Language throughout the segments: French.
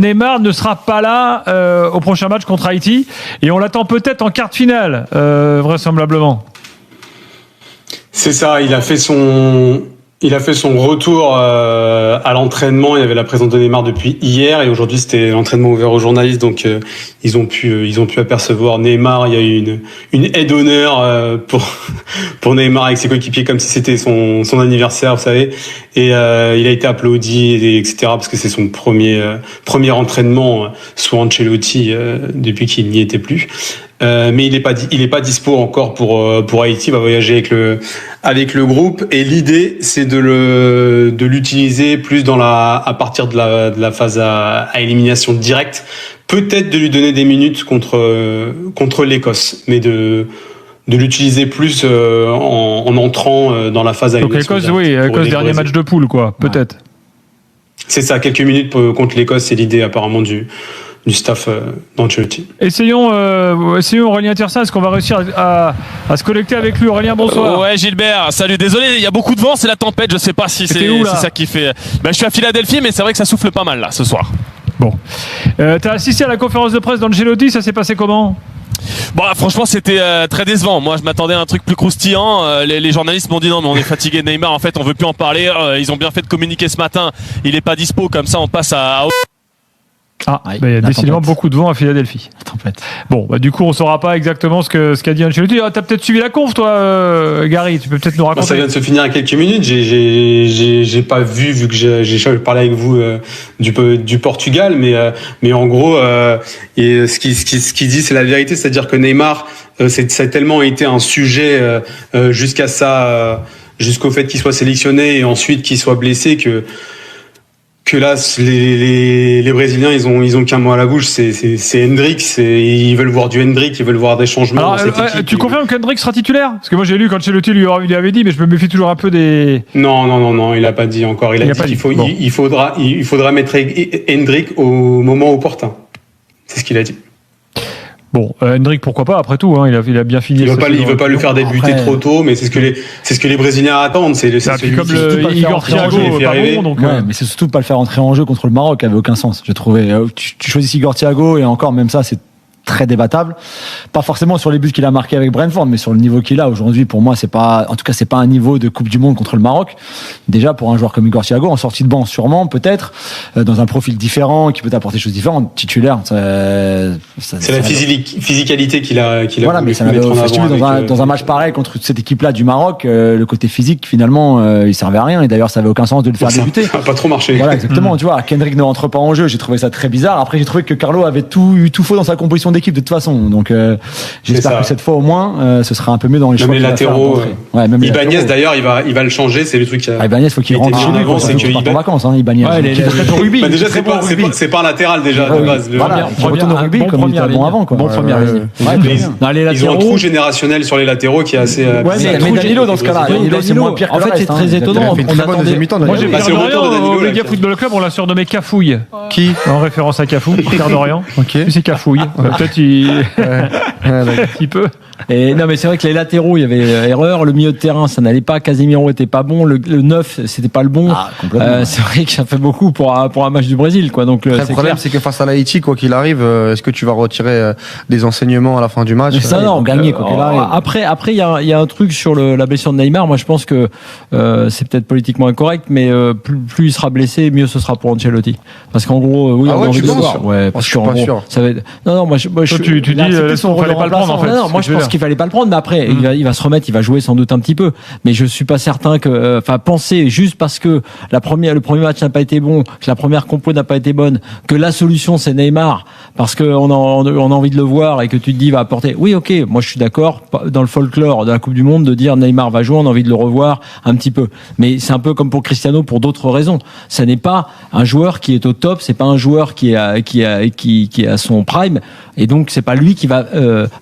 Neymar ne sera pas là au prochain match contre Haïti et on l'attend peut-être en quart de finale, vraisemblablement. C'est ça, il a fait son retour à l'entraînement. Il y avait la présence de Neymar depuis hier et aujourd'hui c'était l'entraînement ouvert aux journalistes, donc ils ont pu apercevoir Neymar. Il y a eu une aide d'honneur pour Neymar avec ses coéquipiers comme si c'était son anniversaire, vous savez. Et il a été applaudi etc. parce que c'est son premier entraînement sous Ancelotti depuis qu'il n'y était plus. Mais il est pas dispo encore pour Haïti. Il va voyager avec le groupe et l'idée c'est de l'utiliser plus à partir de la phase à élimination directe. Peut-être de lui donner des minutes contre l'Écosse, mais de l'utiliser plus en entrant dans la phase à élimination directe. Donc l'Écosse dernier match de poule quoi, peut-être. C'est ça, quelques minutes contre l'Écosse, c'est l'idée apparemment du staff d'Ancelotti. Essayons Aurélien Tiersin, est-ce qu'on va réussir à se connecter avec lui? Aurélien, bonsoir. Ouais, Gilbert, salut, désolé, il y a beaucoup de vent, c'est la tempête, je sais pas si c'est ça qui fait... je suis à Philadelphie, mais c'est vrai que ça souffle pas mal là, ce soir. Bon. T'as assisté à la conférence de presse d'Ancelotti, ça s'est passé comment? Bon, franchement, c'était très décevant. Moi, je m'attendais à un truc plus croustillant. Les journalistes m'ont dit non, mais on est fatigué de Neymar, en fait, on veut plus en parler. Ils ont bien fait de communiquer ce matin, il est pas dispo, comme ça on passe à... il y a décidément beaucoup de vent à Philadelphie. La tempête. Bon, du coup, on ne saura pas exactement ce qu'a dit Ancelotti. T'as peut-être suivi la conf, toi, Gary. Tu peux peut-être nous raconter. Ça vient de se finir il y a quelques minutes. J'ai pas vu que j'ai parlé avec vous du Portugal, mais en gros, et ce qui dit, c'est la vérité, c'est-à-dire que Neymar, ça a tellement été un sujet jusqu'au fait qu'il soit sélectionné et ensuite qu'il soit blessé que là les Brésiliens ils ont qu'un mot à la bouche, c'est Hendrick, ils veulent voir du Hendrick, ils veulent voir des changements. Alors, dans cette équipe. tu confirmes qu'Hendrick sera titulaire? Parce que moi j'ai lu qu'Ancelotti lui avait dit, mais je me méfie toujours un peu des... Non, il a pas dit encore. Il a dit qu'il faudra mettre Hendrick au moment opportun. C'est ce qu'il a dit. Bon, Hendrick, pourquoi pas, après tout, il a bien fini. Il veut pas le faire débuter trop tôt, mais c'est ce que les Brésiliens attendent. C'est comme Igor Thiago, pas bon, donc. Ouais, mais c'est surtout pas le faire entrer en jeu contre le Maroc, avait aucun sens. J'ai trouvé, tu choisis Igor Thiago et encore, même ça, c'est très débattable. Pas forcément sur les buts qu'il a marqués avec Brentford, mais sur le niveau qu'il a aujourd'hui. Pour moi, c'est pas un niveau de Coupe du Monde contre le Maroc. Déjà, pour un joueur comme Igor Thiago, en sortie de banc, sûrement, peut-être, dans un profil différent, qui peut t'apporter des choses différentes. Titulaire, c'est la physicalité qu'il a voilà, mais ça m'avait dans un match pareil contre cette équipe-là du Maroc, le côté physique, finalement, il servait à rien. Et d'ailleurs, ça avait aucun sens de le faire débuter. Ça n'a pas trop marché. Voilà, exactement. Tu vois, Kendrick ne rentre pas en jeu. J'ai trouvé ça très bizarre. Après, j'ai trouvé que Carlo avait tout faux dans sa composition d'équipe de toute façon, donc j'espère que cette fois au moins ce sera un peu mieux dans les choix. Même les latéraux. Même Ibanez d'ailleurs, il va le changer, c'est le truc. Ibanez, faut qu'il rentre chez lui. C'est qu'il part en vacances, Ibanez. Déjà, c'est pas un latéral déjà de base. Voilà, il retourne au rugby comme il était bon avant. Bon première ligne. Ils ont un trou générationnel sur les latéraux qui est assez. Mais Danilo dans ce cas-là, c'est moins pire que le reste. En fait, c'est très étonnant. Moi, j'ai Pierre Dorian au Méga Football Club, on l'a surnommé Cafouille. Qui? En référence à Cafou, Pierre Dorian. Ok. C'est Cafouille. Peut-être un petit peu. Et non, mais c'est vrai que les latéraux, il y avait erreur. Le milieu de terrain, ça n'allait pas. Casemiro était pas bon. Le 9, c'était pas le bon. C'est vrai que ça fait beaucoup pour un match du Brésil, quoi. Donc, le problème, c'est que face à l'Haïti, quoi qu'il arrive, est-ce que tu vas retirer des enseignements à la fin du match? Ça, non, gagner, quoi qu'il arrive. Après, il y a un truc sur la blessure de Neymar. Moi, je pense que c'est peut-être politiquement incorrect, mais plus il sera blessé, mieux ce sera pour Ancelotti. Parce qu'en gros, oui, on a envie de le voir. Ouais, parce que en gros, ça va être... Non, moi, tu dis, il fallait pas le prendre, en fait. Non, moi, je pense qu'il fallait pas le prendre, mais après, il va se remettre, il va jouer sans doute un petit peu. Mais je suis pas certain que, penser juste parce que le premier match n'a pas été bon, que la première compo n'a pas été bonne, que la solution c'est Neymar, parce qu'on a envie de le voir et que tu te dis va apporter. Oui, ok, moi je suis d'accord dans le folklore de la Coupe du Monde de dire Neymar va jouer, on a envie de le revoir un petit peu. Mais c'est un peu comme pour Cristiano pour d'autres raisons. Ça n'est pas un joueur qui est au top, c'est pas un joueur qui est à son prime, et donc c'est pas lui qui va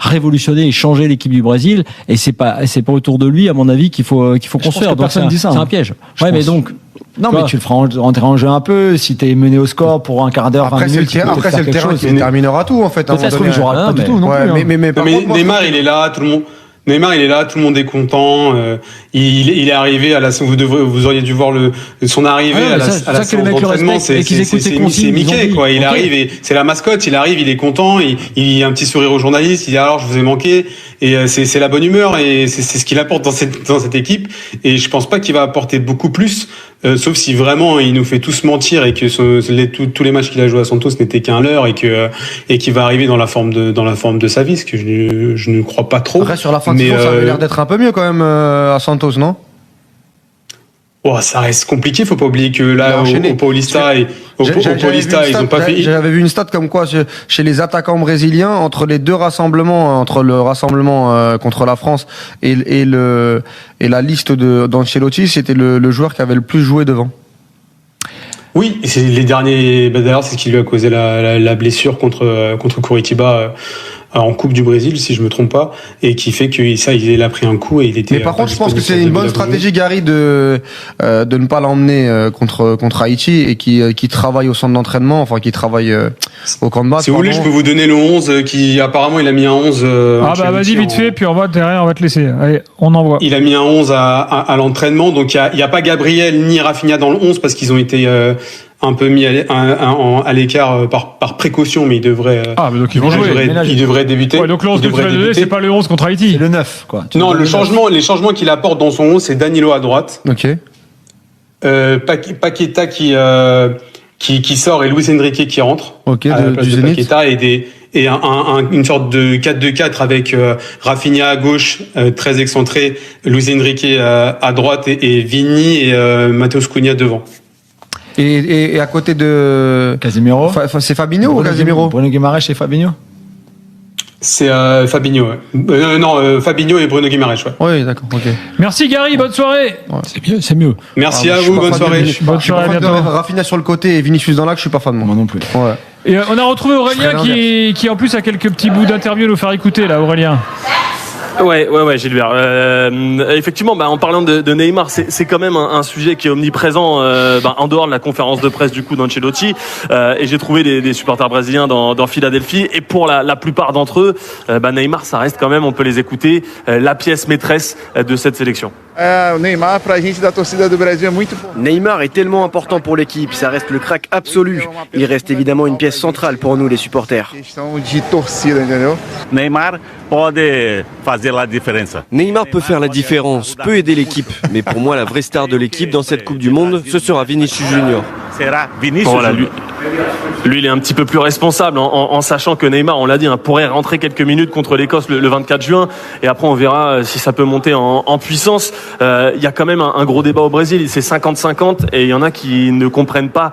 révolutionner et changer l'équipe du Brésil, et c'est pas autour de lui, à mon avis, qu'il faut construire. Donc personne dit ça. C'est un piège. Ouais, mais donc. Non, mais tu le feras rentrer en jeu un peu. Si t'es mené au score pour un quart d'heure, 20 minutes. Après, c'est le terrain qui déterminera tout, en fait. Peut-être qu'il jouera pas du tout, non plus. Mais Neymar, il est là, tout le monde. Neymar, il est là, tout le monde est content. Il est arrivé à la. Vous auriez dû voir son arrivée à la séance d'entraînement. C'est Mickey, quoi. Il arrive et c'est la mascotte. Il arrive, il est content. Il a un petit sourire aux journalistes. Il dit alors, je vous ai manqué. Et c'est la bonne humeur et c'est ce qu'il apporte dans cette équipe. Et je pense pas qu'il va apporter beaucoup plus, sauf si vraiment il nous fait tous mentir et que tous les matchs qu'il a joué à Santos n'étaient qu'un leurre et qu'il va arriver dans la forme de sa vie, ce que je ne crois pas trop. Après, sur la fin de saison, ça avait l'air d'être un peu mieux quand même à Santos, non? Oh, ça reste compliqué, faut pas oublier que là, au Paulista, ils ont pas fait. J'avais vu une stat comme quoi, chez les attaquants brésiliens, entre les deux rassemblements, entre le rassemblement contre la France et la liste d'Ancelotti, c'était le joueur qui avait le plus joué devant. Oui, c'est les derniers. D'ailleurs, c'est ce qui lui a causé la blessure contre Curitiba en Coupe du Brésil, si je me trompe pas, et qui fait que il a pris un coup et il était. Mais par contre, je pense que c'est une bonne stratégie, Gary, de ne pas l'emmener contre Haïti et qui travaille au centre d'entraînement, enfin qui travaille au camp de base. Si vous voulez, je peux vous donner le 11 qui apparemment il a mis un 11. Vas-y vite fait, puis on va te laisser. Allez, on envoie. Il a mis un 11 à l'entraînement, donc il y a pas Gabriel ni Rafinha dans le 11 parce qu'ils ont été un peu mis à l'écart par précaution, mais ils devraient. Donc ils vont jouer. Ils devraient débuter. Ouais, donc le 11 que tu vas donner, c'est pas le 11 contre Haïti. C'est le 9, quoi. Non, les changements qu'il apporte dans son 11, c'est Danilo à droite. Ok. Paqueta qui sort et Luis Enrique qui rentre. Ok, à la place du de Zénith. Paqueta et une sorte de 4-2-4 avec Rafinha à gauche, très excentré, Luis Enrique à droite et Vini et Matheus Cunha devant. Et à côté de Casemiro. C'est Fabinho ou Casemiro? Bruno Guimaraes et Fabinho. C'est Fabinho, ouais. Fabinho et Bruno Guimaraes, ouais. Oui, d'accord, ok. Merci Gary, bonne soirée. Ouais. C'est mieux. Merci à vous, bonne soirée. Bonne soirée, à bientôt. Rafinha sur le côté et Vinicius dans l'axe, je suis pas fan de moi. Moi non plus. Ouais. Et on a retrouvé Aurélien qui en plus a quelques petits bouts d'interview à nous faire écouter là, Aurélien. Ouais, Gilbert. Effectivement, en parlant de Neymar, c'est quand même un sujet qui est omniprésent en dehors de la conférence de presse du coup d'Ancelotti. Et j'ai trouvé des supporters brésiliens dans Philadelphie. Et pour la plupart d'entre eux, Neymar, ça reste quand même, on peut les écouter, la pièce maîtresse de cette sélection. Neymar, pra gente da torcida do Brasil é muito bom. Neymar est tellement important pour l'équipe, ça reste le crack absolu. Il reste évidemment une pièce centrale pour nous les supporters. Questão de torcida, entendeu? Neymar pode fazer la diferença. Neymar peut faire la différence, peut aider l'équipe, mais pour moi la vraie star de l'équipe dans cette Coupe du Monde, ce sera Vinicius Junior. Será Vinicius. Voilà, lui, il est un petit peu plus responsable en sachant que Neymar, on l'a dit, pourrait rentrer quelques minutes contre l'Écosse le 24 juin. Et après, on verra si ça peut monter en puissance. Il y a quand même un gros débat au Brésil. C'est 50-50 et il y en a qui ne comprennent pas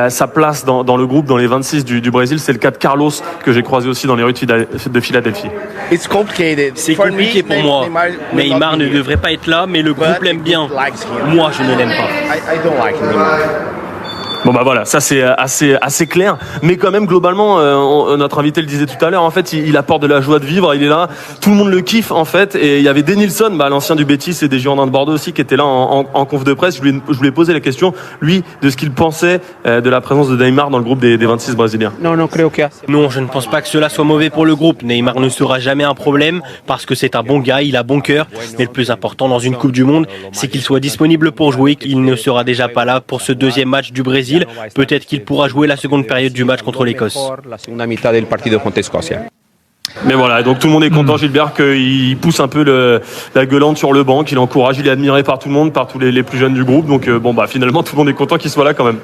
sa place dans le groupe, dans les 26 du Brésil. C'est le cas de Carlos, que j'ai croisé aussi dans les rues de Philadelphie. C'est compliqué pour moi. Neymar ne devrait pas être là, mais le groupe l'aime bien. Moi, je ne l'aime pas. Bon voilà, ça c'est assez clair, mais quand même globalement, notre invité le disait tout à l'heure, en fait, il apporte de la joie de vivre, il est là, tout le monde le kiffe en fait, et il y avait Denilson, l'ancien du Betis et des Girondins de Bordeaux aussi, qui était là en conf de presse. Je lui ai posé la question, lui, de ce qu'il pensait de la présence de Neymar dans le groupe des 26 Brésiliens. Non, je ne pense pas que cela soit mauvais pour le groupe. Neymar ne sera jamais un problème parce que c'est un bon gars, il a bon cœur, mais le plus important dans une Coupe du Monde, c'est qu'il soit disponible pour jouer, qu'il ne sera déjà pas là pour ce deuxième match du Brésil. Peut-être qu'il pourra jouer la seconde période du match contre l'Écosse. Mais voilà, donc tout le monde est content, Gilbert, qu'il pousse un peu la gueulante sur le banc, qu'il encourage, il est admiré par tout le monde, par tous les plus jeunes du groupe. Donc finalement, tout le monde est content qu'il soit là quand même.